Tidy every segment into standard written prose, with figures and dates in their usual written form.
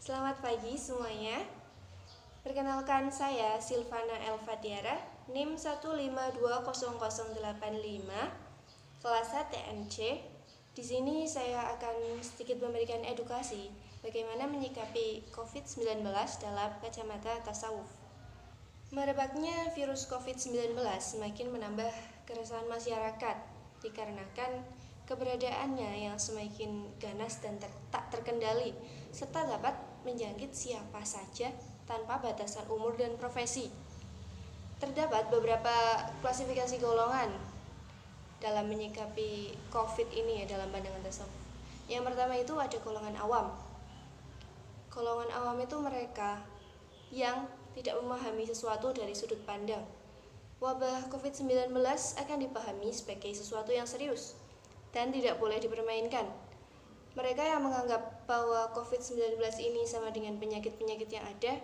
Selamat pagi semuanya. Perkenalkan saya Silvana Elvadiara, NIM 1520085, kelas 1 TNC. Di sini saya akan sedikit memberikan edukasi bagaimana menyikapi COVID-19 dalam kacamata tasawuf. Merebaknya virus COVID-19 semakin menambah keresahan masyarakat dikarenakan keberadaannya yang semakin ganas dan tak terkendali, serta dapat menjangkit siapa saja tanpa batasan umur dan profesi. Terdapat beberapa klasifikasi golongan dalam menyikapi COVID ini dalam pandangan tasawuf. Yang pertama itu ada golongan awam. Golongan awam itu mereka yang tidak memahami sesuatu dari sudut pandang. Wabah COVID-19 akan dipahami sebagai sesuatu yang serius dan tidak boleh dipermainkan. Mereka yang menganggap bahwa COVID-19 ini sama dengan penyakit-penyakit yang ada,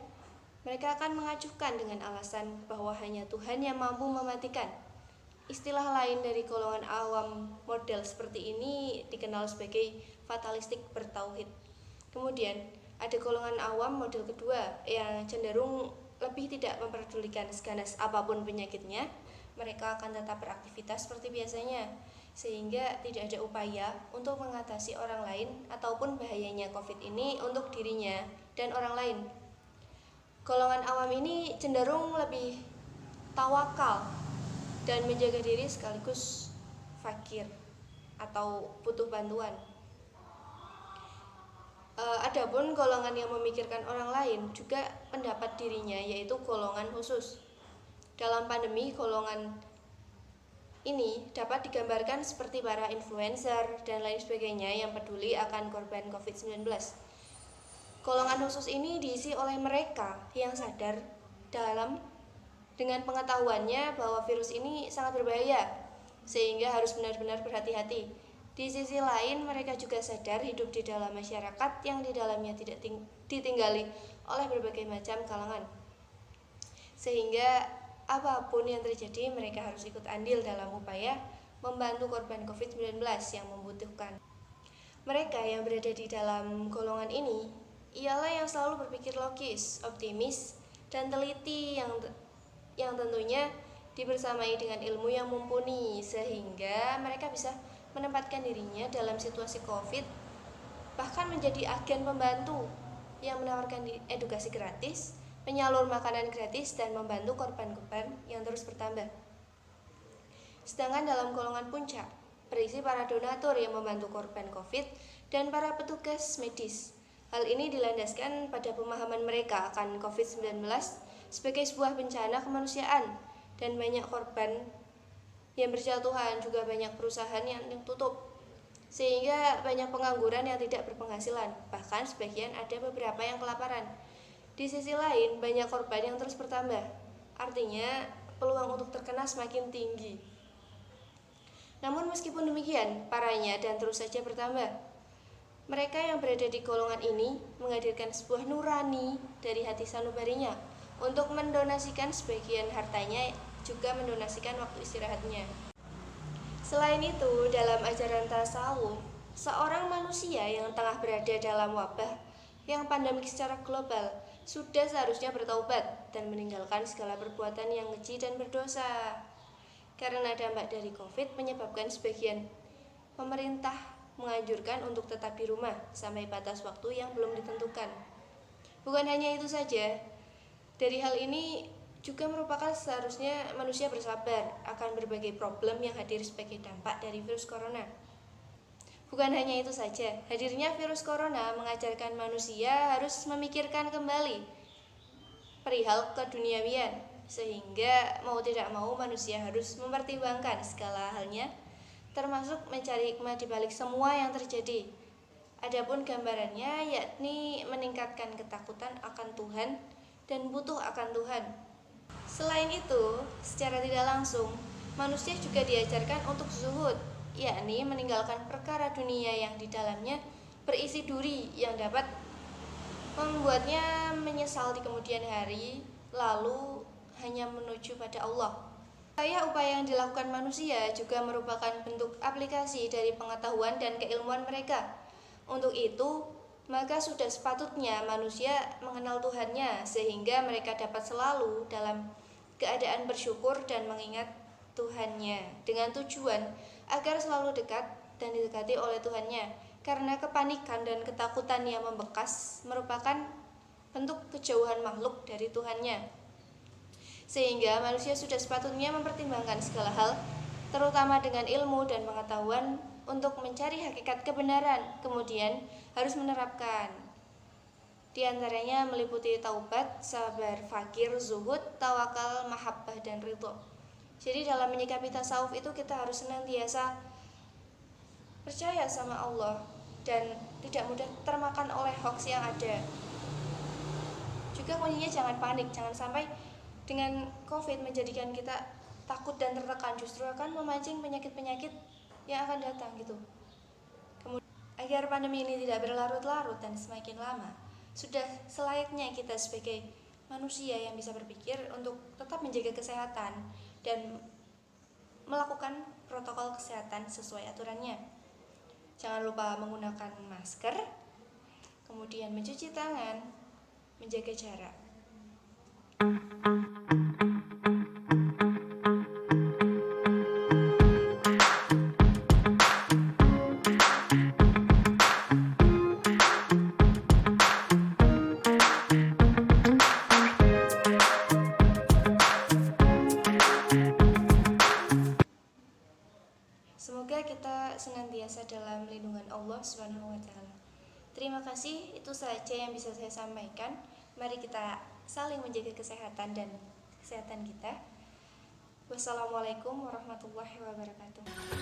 mereka akan mengacuhkan dengan alasan bahwa hanya Tuhan yang mampu mematikan. Istilah lain dari golongan awam model seperti ini dikenal sebagai fatalistik bertauhid. Kemudian ada golongan awam model kedua yang cenderung lebih tidak memperdulikan seganas apapun penyakitnya. Mereka akan tetap beraktivitas seperti biasanya, sehingga tidak ada upaya untuk mengatasi orang lain ataupun bahayanya COVID ini untuk dirinya dan orang lain. Golongan awam ini cenderung lebih tawakal dan menjaga diri sekaligus fakir atau butuh bantuan. Adapun golongan yang memikirkan orang lain juga pendapat dirinya, yaitu golongan khusus. Dalam pandemi, golongan ini dapat digambarkan seperti para influencer dan lain sebagainya yang peduli akan korban COVID-19. Golongan khusus ini diisi oleh mereka yang sadar dengan pengetahuannya bahwa virus ini sangat berbahaya, sehingga harus benar-benar berhati-hati. Di sisi lain, mereka juga sadar hidup di dalam masyarakat yang di dalamnya tidak ditinggali oleh berbagai macam kalangan. Sehingga apapun yang terjadi, mereka harus ikut andil dalam upaya membantu korban COVID-19 yang membutuhkan. Mereka yang berada di dalam golongan ini ialah yang selalu berpikir logis, optimis, dan teliti yang tentunya dibersamai dengan ilmu yang mumpuni, sehingga mereka bisa menempatkan dirinya dalam situasi COVID, bahkan menjadi agen pembantu yang menawarkan edukasi gratis, penyalur makanan gratis, dan membantu korban-korban yang terus bertambah. Sedangkan dalam golongan puncak berisi para donatur yang membantu korban COVID dan para petugas medis. Hal ini dilandaskan pada pemahaman mereka akan COVID-19 sebagai sebuah bencana kemanusiaan, dan banyak korban yang berjatuhan, juga banyak perusahaan yang tutup, sehingga banyak pengangguran yang tidak berpenghasilan, bahkan sebagian ada beberapa yang kelaparan. Di sisi lain, banyak korban yang terus bertambah, artinya peluang untuk terkena semakin tinggi. Namun meskipun demikian, parahnya dan terus saja bertambah. Mereka yang berada di golongan ini menghadirkan sebuah nurani dari hati sanubarinya untuk mendonasikan sebagian hartanya, juga mendonasikan waktu istirahatnya. Selain itu, dalam ajaran tasawuf, seorang manusia yang tengah berada dalam wabah yang pandemik secara global sudah seharusnya bertaubat dan meninggalkan segala perbuatan yang keji dan berdosa. Karena dampak dari COVID menyebabkan sebagian pemerintah menganjurkan untuk tetap di rumah sampai batas waktu yang belum ditentukan. Bukan hanya itu saja, dari hal ini juga merupakan seharusnya manusia bersabar akan berbagai problem yang hadir sebagai dampak dari virus corona. Bukan hanya itu saja, hadirnya virus corona mengajarkan manusia harus memikirkan kembali perihal keduniawian, sehingga mau tidak mau manusia harus mempertimbangkan segala halnya, termasuk mencari hikmah di balik semua yang terjadi. Adapun gambarannya yakni meningkatkan ketakutan akan Tuhan dan butuh akan Tuhan. Selain itu, secara tidak langsung, manusia juga diajarkan untuk zuhud, yakni meninggalkan perkara dunia yang di dalamnya berisi duri yang dapat membuatnya menyesal di kemudian hari, lalu hanya menuju pada Allah. Upaya yang dilakukan manusia juga merupakan bentuk aplikasi dari pengetahuan dan keilmuan mereka. Untuk itu, maka sudah sepatutnya manusia mengenal Tuhannya sehingga mereka dapat selalu dalam keadaan bersyukur dan mengingat Tuhannya dengan tujuan agar selalu dekat dan didekati oleh Tuhannya, karena kepanikan dan ketakutan yang membekas merupakan bentuk kejauhan makhluk dari Tuhannya. Sehingga manusia sudah sepatutnya mempertimbangkan segala hal, terutama dengan ilmu dan pengetahuan untuk mencari hakikat kebenaran, kemudian harus menerapkan. Di antaranya meliputi taubat, sabar, fakir, zuhud, tawakal, mahabbah, dan ridho. Jadi dalam menyikapi tasawuf itu kita harus senantiasa percaya sama Allah dan tidak mudah termakan oleh hoax yang ada. Juga kuncinya jangan panik, jangan sampai dengan COVID menjadikan kita takut dan tertekan, justru akan memancing penyakit-penyakit yang akan datang gitu. Kemudian, agar pandemi ini tidak berlarut-larut dan semakin lama, sudah selayaknya kita sebagai manusia yang bisa berpikir untuk tetap menjaga kesehatan dan melakukan protokol kesehatan sesuai aturannya. Jangan lupa menggunakan masker, kemudian mencuci tangan, menjaga jarak. Semoga kita senantiasa dalam lindungan Allah Subhanahu wa taala. Terima kasih, itu saja yang bisa saya sampaikan. Mari kita saling menjaga kesehatan dan kesehatan kita. Wassalamualaikum warahmatullahi wabarakatuh.